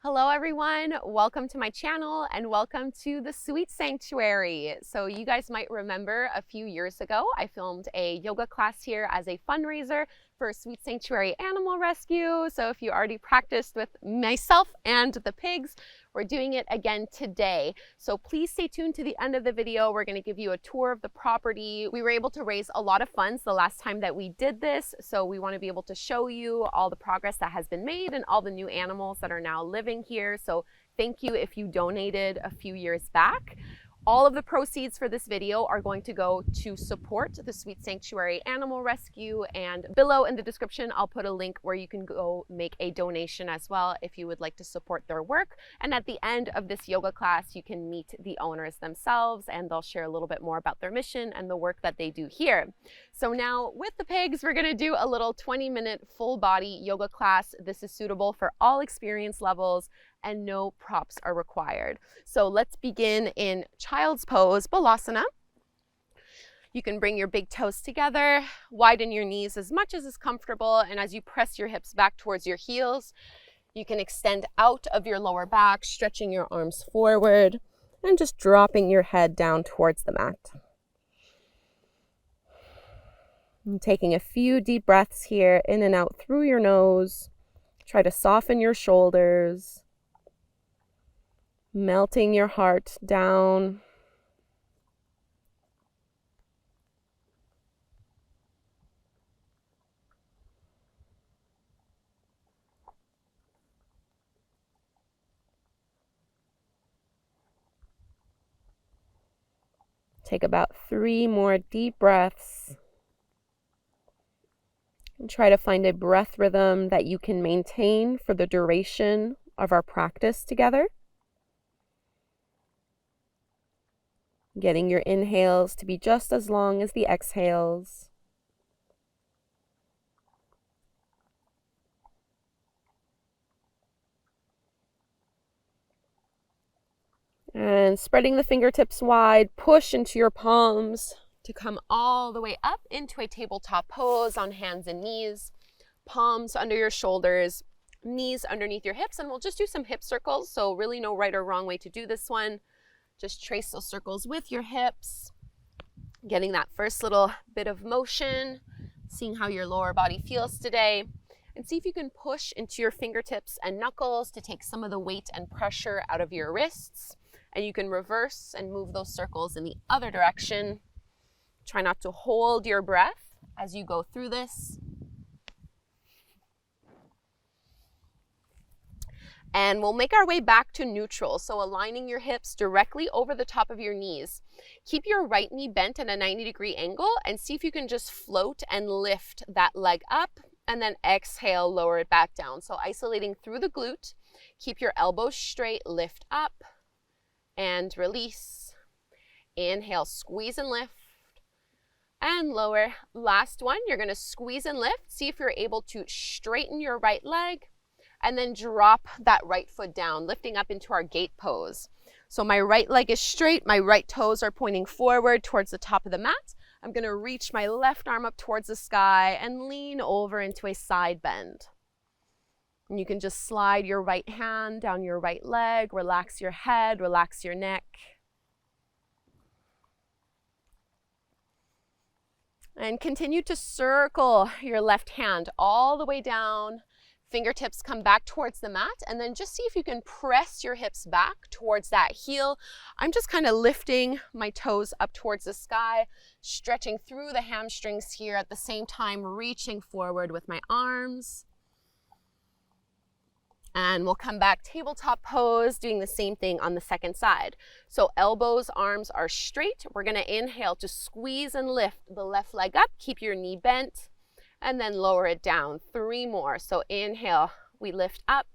Hello everyone, welcome to my channel and welcome to the Sweet Sanctuary. So you guys might remember a few years ago, I filmed a yoga class here as a fundraiser for Sweet Sanctuary Animal Rescue. So if you already practiced with myself and the pigs, we're doing it again today. So please stay tuned to the end of the video. We're going to give you a tour of the property. We were able to raise a lot of funds the last time that we did this. So we want to be able to show you all the progress that has been made and all the new animals that are now living here. So thank you if you donated a few years back. All of the proceeds for this video are going to go to support the Sweet Sanctuary Animal Rescue, and below in the description I'll put a link where you can go make a donation as well if you would like to support their work. And at the end of this yoga class you can meet the owners themselves and they'll share a little bit more about their mission and the work that they do here. So now with the pigs we're going to do a little 20-minute full body yoga class. This is suitable for all experience levels and no props are required. So let's begin in child's pose, Balasana. You can bring your big toes together, widen your knees as much as is comfortable, and as you press your hips back towards your heels, you can extend out of your lower back, stretching your arms forward, and just dropping your head down towards the mat. And taking a few deep breaths here, in and out through your nose. Try to soften your shoulders. Melting your heart down. Take about 3 more deep breaths. And try to find a breath rhythm that you can maintain for the duration of our practice together. Getting your inhales to be just as long as the exhales. And spreading the fingertips wide, push into your palms to come all the way up into a tabletop pose on hands and knees. Palms under your shoulders, knees underneath your hips, and we'll just do some hip circles. So really no right or wrong way to do this one. Just trace those circles with your hips, getting that first little bit of motion, seeing how your lower body feels today, and see if you can push into your fingertips and knuckles to take some of the weight and pressure out of your wrists. And you can reverse and move those circles in the other direction. Try not to hold your breath as you go through this. And we'll make our way back to neutral, so aligning your hips directly over the top of your knees. Keep your right knee bent at a 90-degree angle and see if you can just float and lift that leg up, and then exhale, lower it back down. So isolating through the glute, keep your elbows straight, lift up and release. Inhale, squeeze and lift and lower. Last one, you're going to squeeze and lift. See if you're able to straighten your right leg. And then drop that right foot down, lifting up into our gate pose. So my right leg is straight, my right toes are pointing forward towards the top of the mat. I'm going to reach my left arm up towards the sky and lean over into a side bend. And you can just slide your right hand down your right leg, relax your head, relax your neck. And continue to circle your left hand all the way down. Fingertips come back towards the mat, and then just see if you can press your hips back towards that heel. I'm just kind of lifting my toes up towards the sky, stretching through the hamstrings here, at the same time reaching forward with my arms. And we'll come back tabletop pose, doing the same thing on the second side. So elbows, arms are straight. We're going to inhale to squeeze and lift the left leg up. Keep your knee bent. And then lower it down. 3 more. So inhale, we lift up.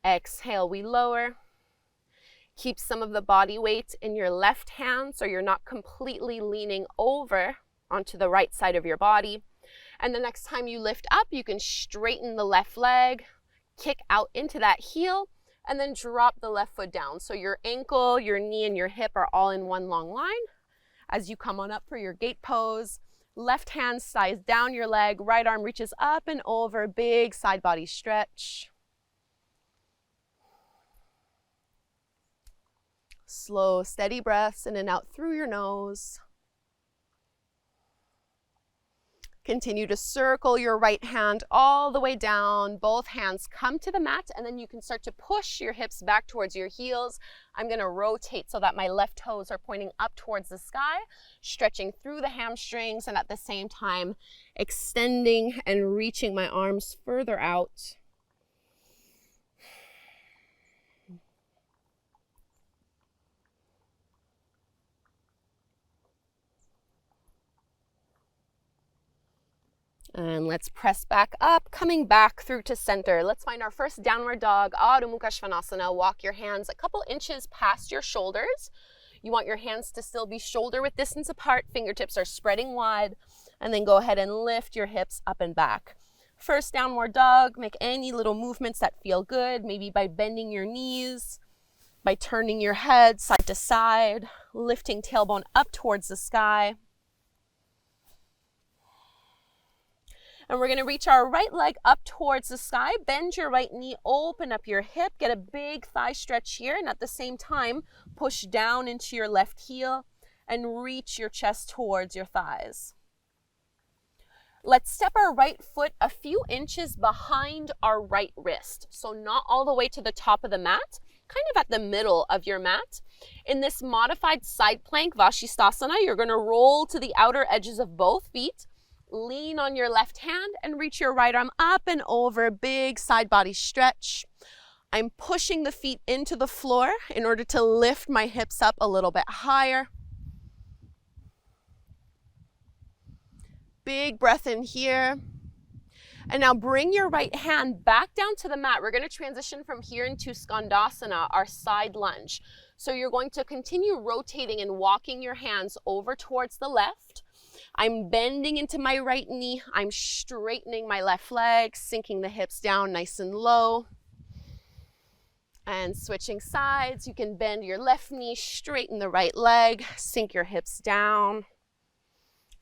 Exhale, we lower. Keep some of the body weight in your left hand so you're not completely leaning over onto the right side of your body. And the next time you lift up, you can straighten the left leg, kick out into that heel, and then drop the left foot down. So your ankle, your knee, and your hip are all in one long line. As you come on up for your gate pose, left hand slides down your leg, right arm reaches up and over, big side body stretch. slow, steady breaths in and out through your nose. Continue to circle your right hand all the way down. Both hands come to the mat, and then you can start to push your hips back towards your heels. I'm going to rotate so that my left toes are pointing up towards the sky, stretching through the hamstrings, and at the same time extending and reaching my arms further out. And let's press back up, coming back through to center. Let's find our first downward dog, Adho Mukha Svanasana. Walk your hands a couple inches past your shoulders. You want your hands to still be shoulder width distance apart. Fingertips are spreading wide. And then go ahead and lift your hips up and back. First downward dog, make any little movements that feel good, maybe by bending your knees, by turning your head side to side, lifting tailbone up towards the sky. And we're going to reach our right leg up towards the sky. Bend your right knee, open up your hip, get a big thigh stretch here. And at the same time, push down into your left heel and reach your chest towards your thighs. Let's step our right foot a few inches behind our right wrist. So not all the way to the top of the mat, kind of at the middle of your mat. In this modified side plank, Vashisthasana, you're going to roll to the outer edges of both feet. Lean on your left hand and reach your right arm up and over, big side body stretch. I'm pushing the feet into the floor in order to lift my hips up a little bit higher. Big breath in here. And now bring your right hand back down to the mat. We're going to transition from here into Skandasana, our side lunge. So you're going to continue rotating and walking your hands over towards the left. I'm bending into my right knee. I'm straightening my left leg, sinking the hips down nice and low. And switching sides, you can bend your left knee, straighten the right leg, sink your hips down.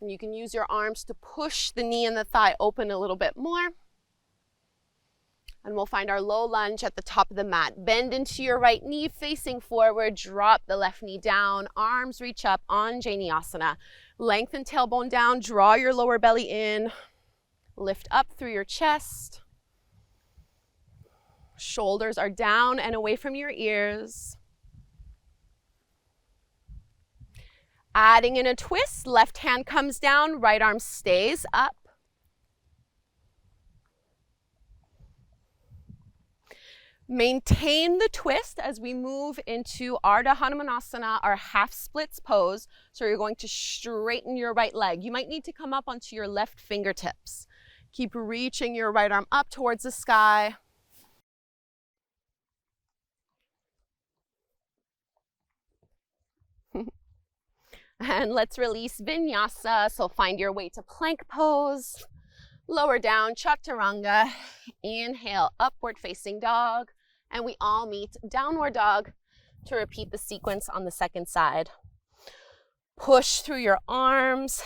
And you can use your arms to push the knee and the thigh open a little bit more. And we'll find our low lunge at the top of the mat. Bend into your right knee, facing forward, drop the left knee down, arms reach up, Anjaneyasana. Lengthen tailbone down, draw your lower belly in, lift up through your chest. Shoulders are down and away from your ears. Adding in a twist, left hand comes down, right arm stays up. Maintain the twist as we move into Ardha Hanumanasana, our half splits pose. So you're going to straighten your right leg. You might need to come up onto your left fingertips. Keep reaching your right arm up towards the sky. And let's release Vinyasa. So find your way to plank pose. Lower down, Chaturanga. Inhale, upward facing dog. And we all meet downward dog to repeat the sequence on the second side. Push through your arms.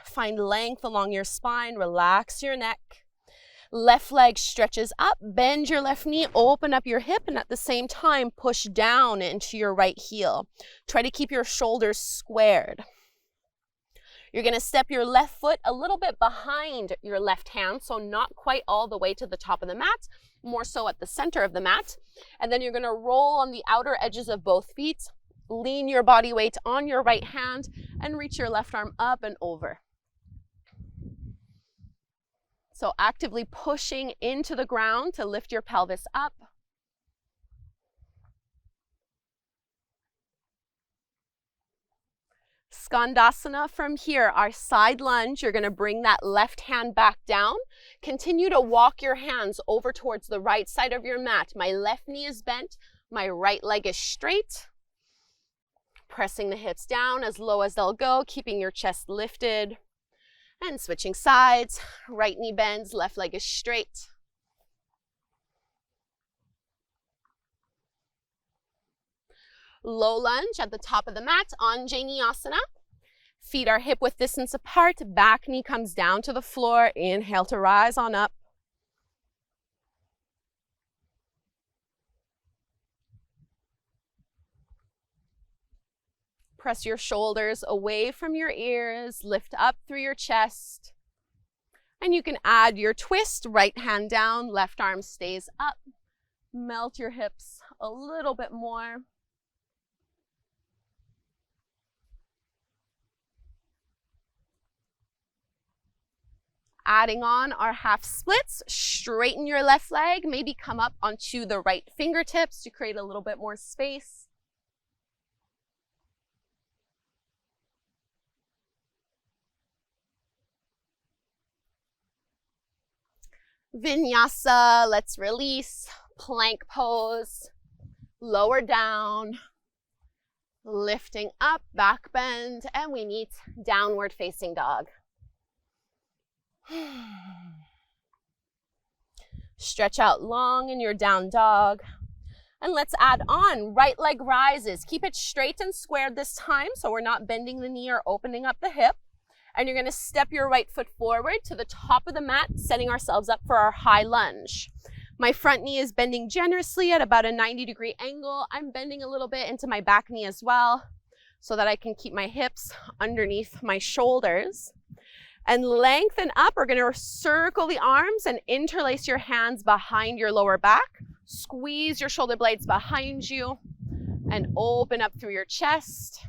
Find length along your spine. Relax your neck. Left leg stretches up. Bend your left knee. Open up your hip. And at the same time, push down into your right heel. Try to keep your shoulders squared. You're going to step your left foot a little bit behind your left hand, so not quite all the way to the top of the mat, more so at the center of the mat. And then you're going to roll on the outer edges of both feet, lean your body weight on your right hand, and reach your left arm up and over. So actively pushing into the ground to lift your pelvis up. Skandasana from here, our side lunge. You're going to bring that left hand back down. Continue to walk your hands over towards the right side of your mat. My left knee is bent. My right leg is straight. Pressing the hips down as low as they'll go, keeping your chest lifted. And switching sides. Right knee bends, left leg is straight. Low lunge at the top of the mat, Anjaneyasana. Feet are hip width distance apart, back knee comes down to the floor. Inhale to rise on up. Press your shoulders away from your ears, lift up through your chest. And you can add your twist, right hand down, left arm stays up. Melt your hips a little bit more. Adding on our half splits, straighten your left leg, maybe come up onto the right fingertips to create a little bit more space. Vinyasa, let's release, plank pose, lower down, lifting up, back bend, and we meet downward facing dog. Stretch out long in your down dog. And let's add on right leg rises. Keep it straight and squared this time so we're not bending the knee or opening up the hip. And you're going to step your right foot forward to the top of the mat, setting ourselves up for our high lunge. My front knee is bending generously at about a 90-degree angle. I'm bending a little bit into my back knee as well so that I can keep my hips underneath my shoulders. And lengthen up. We're going to circle the arms and interlace your hands behind your lower back. Squeeze your shoulder blades behind you and open up through your chest.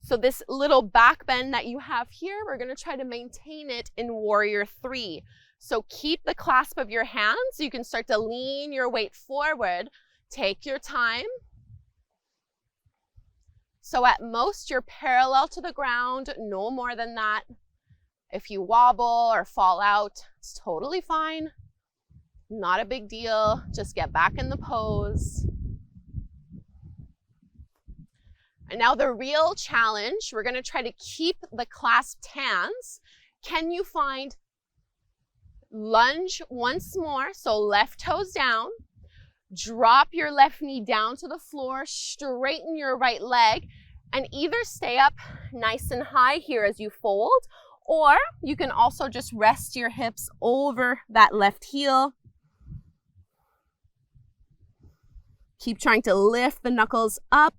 So this little back bend that you have here, we're going to try to maintain it in Warrior 3. So keep the clasp of your hands. You can start to lean your weight forward. Take your time. So at most, you're parallel to the ground, no more than that. If you wobble or fall out, it's totally fine. Not a big deal. Just get back in the pose. And now the real challenge, we're going to try to keep the clasped hands. Can you find lunge once more? So left toes down. Drop your left knee down to the floor, straighten your right leg, and either stay up nice and high here as you fold, or you can also just rest your hips over that left heel. Keep trying to lift the knuckles up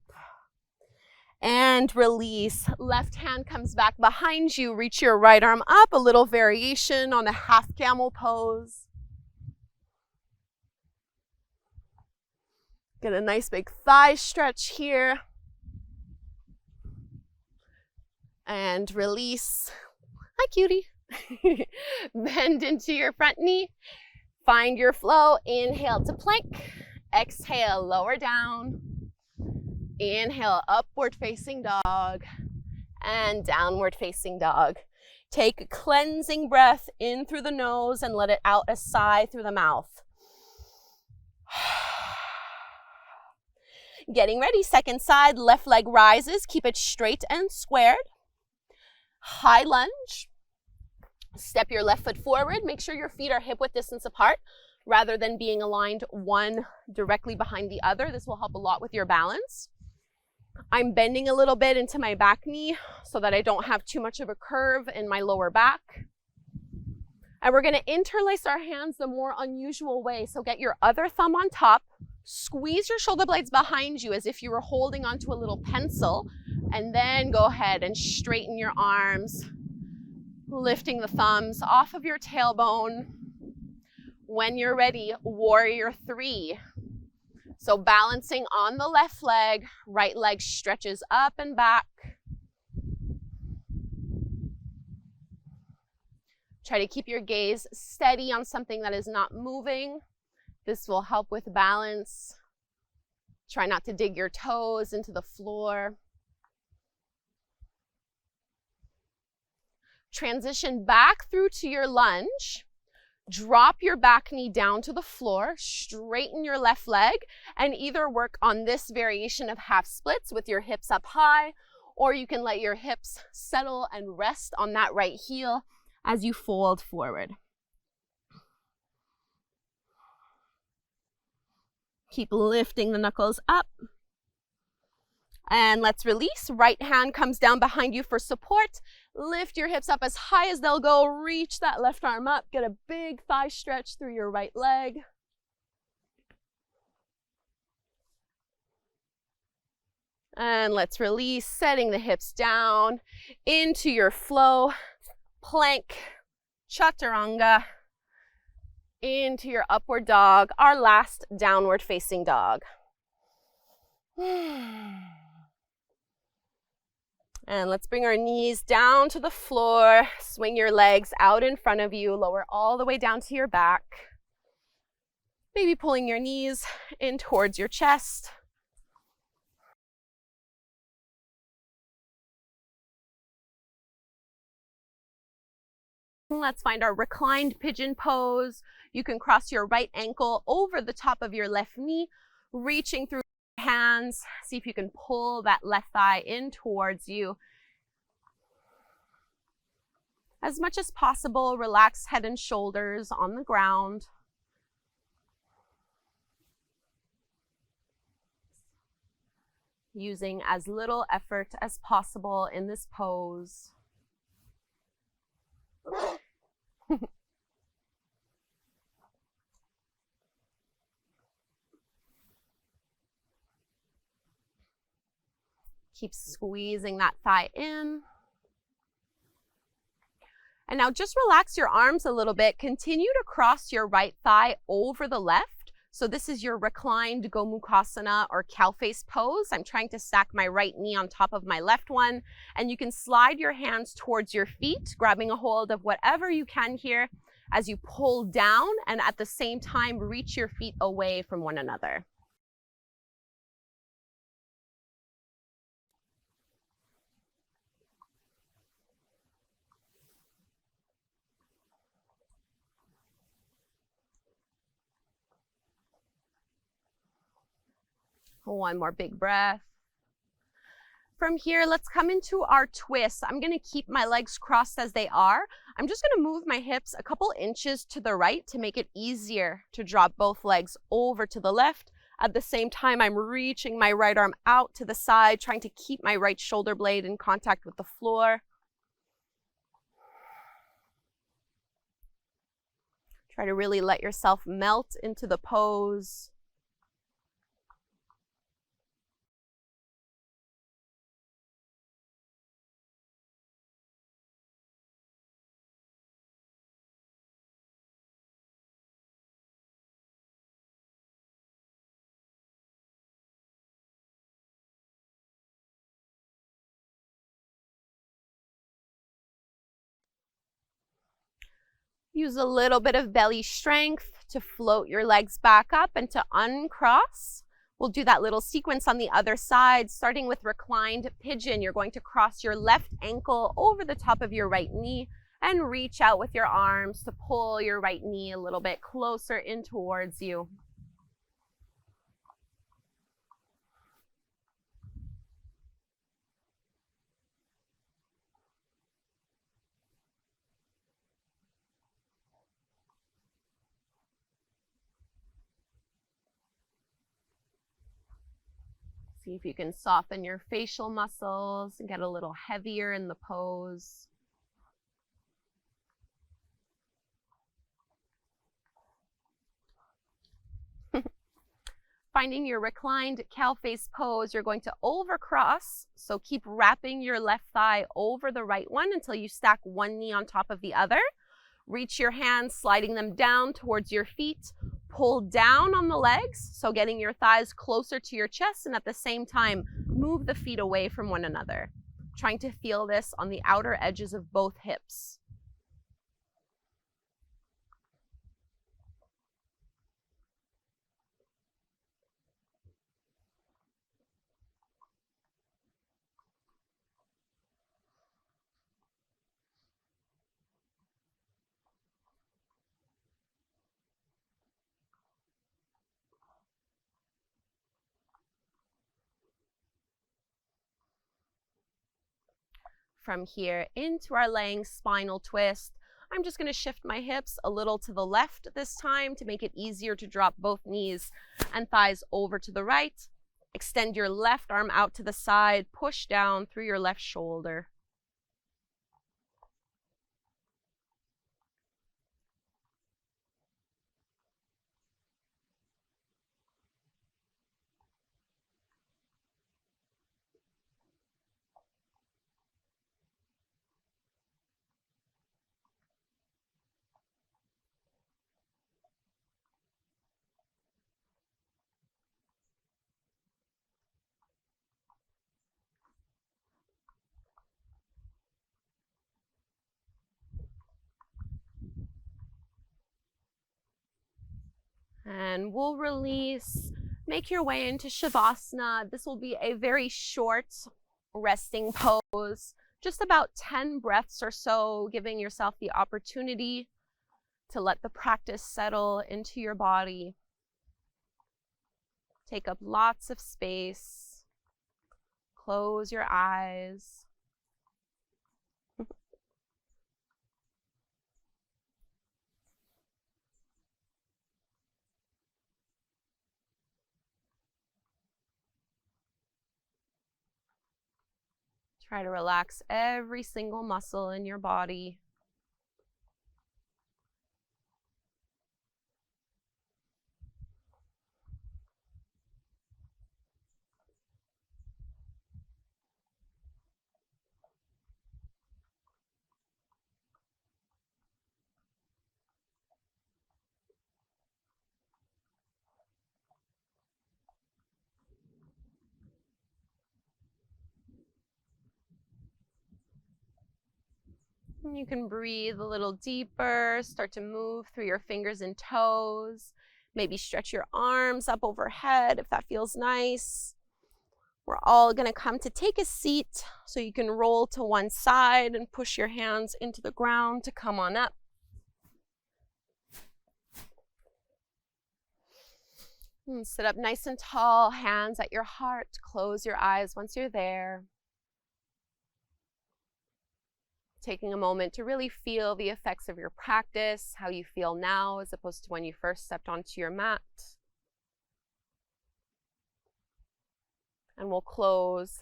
and release. Left hand comes back behind you, reach your right arm up, a little variation on a half camel pose. Get a nice big thigh stretch here. And release. Hi, cutie. Bend into your front knee. Find your flow. Inhale to plank. Exhale, lower down. Inhale, upward facing dog. And downward facing dog. Take a cleansing breath in through the nose and let it out a sigh through the mouth. Getting ready, second side, left leg rises. Keep it straight and squared. High lunge. Step your left foot forward. Make sure your feet are hip width distance apart rather than being aligned one directly behind the other. This will help a lot with your balance. I'm bending a little bit into my back knee so that I don't have too much of a curve in my lower back. And we're going to interlace our hands the more unusual way. So get your other thumb on top. Squeeze your shoulder blades behind you as if you were holding onto a little pencil, and then go ahead and straighten your arms, lifting the thumbs off of your tailbone. When you're ready, Warrior 3. So balancing on the left leg, right leg stretches up and back. Try to keep your gaze steady on something that is not moving. This will help with balance. Try not to dig your toes into the floor. Transition back through to your lunge. Drop your back knee down to the floor. Straighten your left leg and either work on this variation of half splits with your hips up high, or you can let your hips settle and rest on that right heel as you fold forward. Keep lifting the knuckles up. And let's release. Right hand comes down behind you for support. Lift your hips up as high as they'll go. Reach that left arm up. Get a big thigh stretch through your right leg. And let's release, setting the hips down into your flow. Plank, chaturanga, into your upward dog, our last downward facing dog. And let's bring our knees down to the floor. Swing your legs out in front of you, lower all the way down to your back. Maybe pulling your knees in towards your chest. Let's find our reclined pigeon pose. You can cross your right ankle over the top of your left knee, reaching through your hands. See if you can pull that left thigh in towards you. As much as possible, relax head and shoulders on the ground. Using as little effort as possible in this pose. Keep squeezing that thigh in. And now just relax your arms a little bit. Continue to cross your right thigh over the left. So this is your reclined Gomukhasana or cow face pose. I'm trying to stack my right knee on top of my left one. And you can slide your hands towards your feet, grabbing a hold of whatever you can here as you pull down and at the same time reach your feet away from one another. One more big breath. From here, let's come into our twist. I'm going to keep my legs crossed as they are. I'm just going to move my hips a couple inches to the right to make it easier to drop both legs over to the left. At the same time, I'm reaching my right arm out to the side, trying to keep my right shoulder blade in contact with the floor. Try to really let yourself melt into the pose. Use a little bit of belly strength to float your legs back up and to uncross. We'll do that little sequence on the other side, starting with reclined pigeon. You're going to cross your left ankle over the top of your right knee and reach out with your arms to pull your right knee a little bit closer in towards you. See if you can soften your facial muscles and get a little heavier in the pose. Finding your reclined cow face pose, you're going to overcross. So keep wrapping your left thigh over the right one until you stack one knee on top of the other. Reach your hands, sliding them down towards your feet. Pull down on the legs, so getting your thighs closer to your chest, and at the same time, move the feet away from one another. Trying to feel this on the outer edges of both hips. From here into our laying spinal twist, I'm just going to shift my hips a little to the left this time to make it easier to drop both knees and thighs over to the right. Extend your left arm out to the side, push down through your left shoulder. And we'll release. Make your way into Shavasana. This will be a very short resting pose, just about 10 breaths or so, giving yourself the opportunity to let the practice settle into your body. Take up lots of space. Close your eyes. Try to relax every single muscle in your body. And you can breathe a little deeper, start to move through your fingers and toes. Maybe stretch your arms up overhead if that feels nice. We're all going to come to take a seat, so you can roll to one side and push your hands into the ground to come on up. And sit up nice and tall, hands at your heart. Close your eyes once you're there. Taking a moment to really feel the effects of your practice, how you feel now as opposed to when you first stepped onto your mat. And we'll close.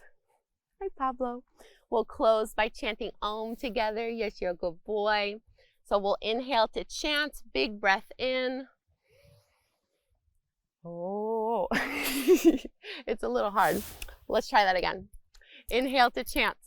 Hi, Pablo. We'll close by chanting Om together. Yes, you're a good boy. So we'll inhale to chant, big breath in. Oh, it's a little hard. Let's try that again. Inhale to chant.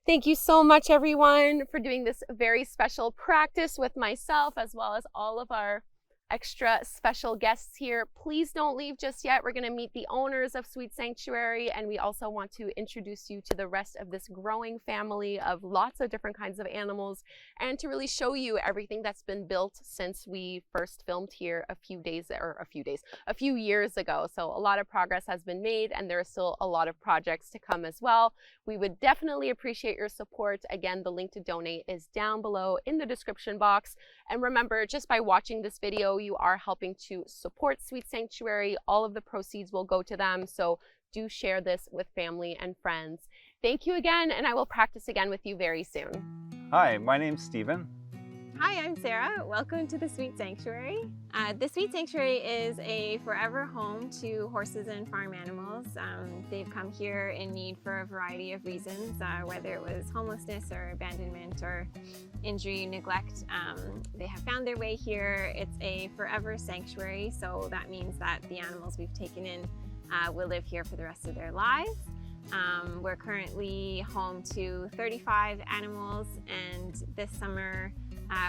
Thank you so much, everyone, for doing this very special practice with myself, as well as all of our extra special guests here. Please don't leave just yet. We're going to meet the owners of Sweet Sanctuary, and we also want to introduce you to the rest of this growing family of lots of different kinds of animals, and to really show you everything that's been built since we first filmed here a few years ago. So a lot of progress has been made, and there are still a lot of projects to come as well. We would definitely appreciate your support. Again, the link to donate is down below in the description box. And remember, just by watching this video, you are helping to support Sweet Sanctuary. All of the proceeds will go to them. So do share this with family and friends. Thank you again, and I will practice again with you very soon. Hi, my name's Steven. Hi, I'm Sarah. Welcome to the Sweet Sanctuary. The Sweet Sanctuary is a forever home to horses and farm animals. They've come here in need for a variety of reasons, whether it was homelessness or abandonment or injury, neglect. They have found their way here. It's a forever sanctuary, so that means that the animals we've taken in will live here for the rest of their lives. We're currently home to 35 animals, and this summer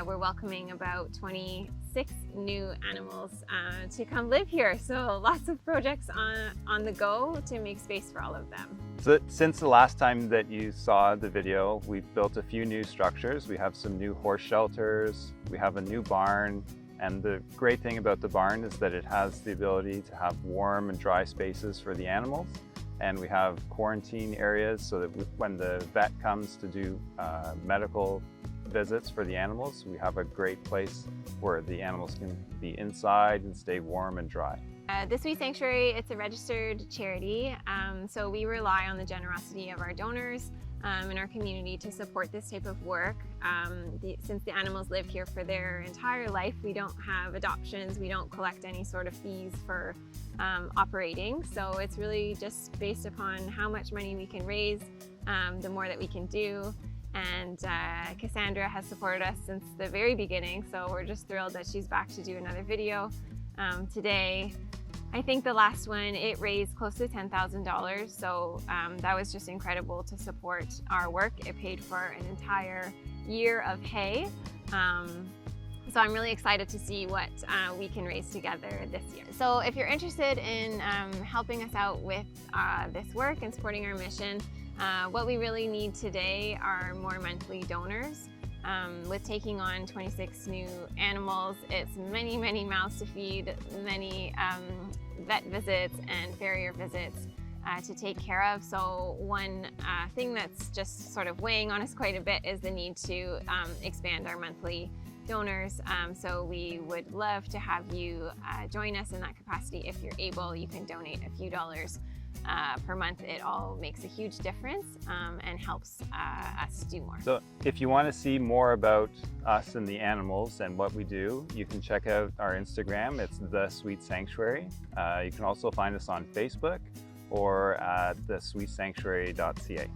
we're welcoming about 26 new animals to come live here. So lots of projects on the go to make space for all of them. So since the last time that you saw the video, we've built a few new structures. We have some new horse shelters, we have a new barn, and the great thing about the barn is that it has the ability to have warm and dry spaces for the animals. And we have quarantine areas so that when the vet comes to do medical visits for the animals, we have a great place where the animals can be inside and stay warm and dry. The Sweet Sanctuary, it's a registered charity, so we rely on the generosity of our donors in our community to support this type of work. Since the animals live here for their entire life, we don't have adoptions, we don't collect any sort of fees for operating, so it's really just based upon how much money we can raise, the more that we can do. And Kassandra has supported us since the very beginning, so we're just thrilled that she's back to do another video today. I think the last one, it raised close to $10,000, so that was just incredible to support our work. It paid for an entire year of hay. So I'm really excited to see what we can raise together this year. So if you're interested in helping us out with this work and supporting our mission, what we really need today are more monthly donors. With taking on 26 new animals, it's many, many mouths to feed, many vet visits and farrier visits to take care of. So one thing that's just sort of weighing on us quite a bit is the need to expand our monthly donors. So we would love to have you join us in that capacity. If you're able, you can donate a few dollars per month. It all makes a huge difference and helps us do more. So if you want to see more about us and the animals and what we do, you can check out our Instagram. It's The Sweet Sanctuary. You can also find us on Facebook or at thesweetsanctuary.ca.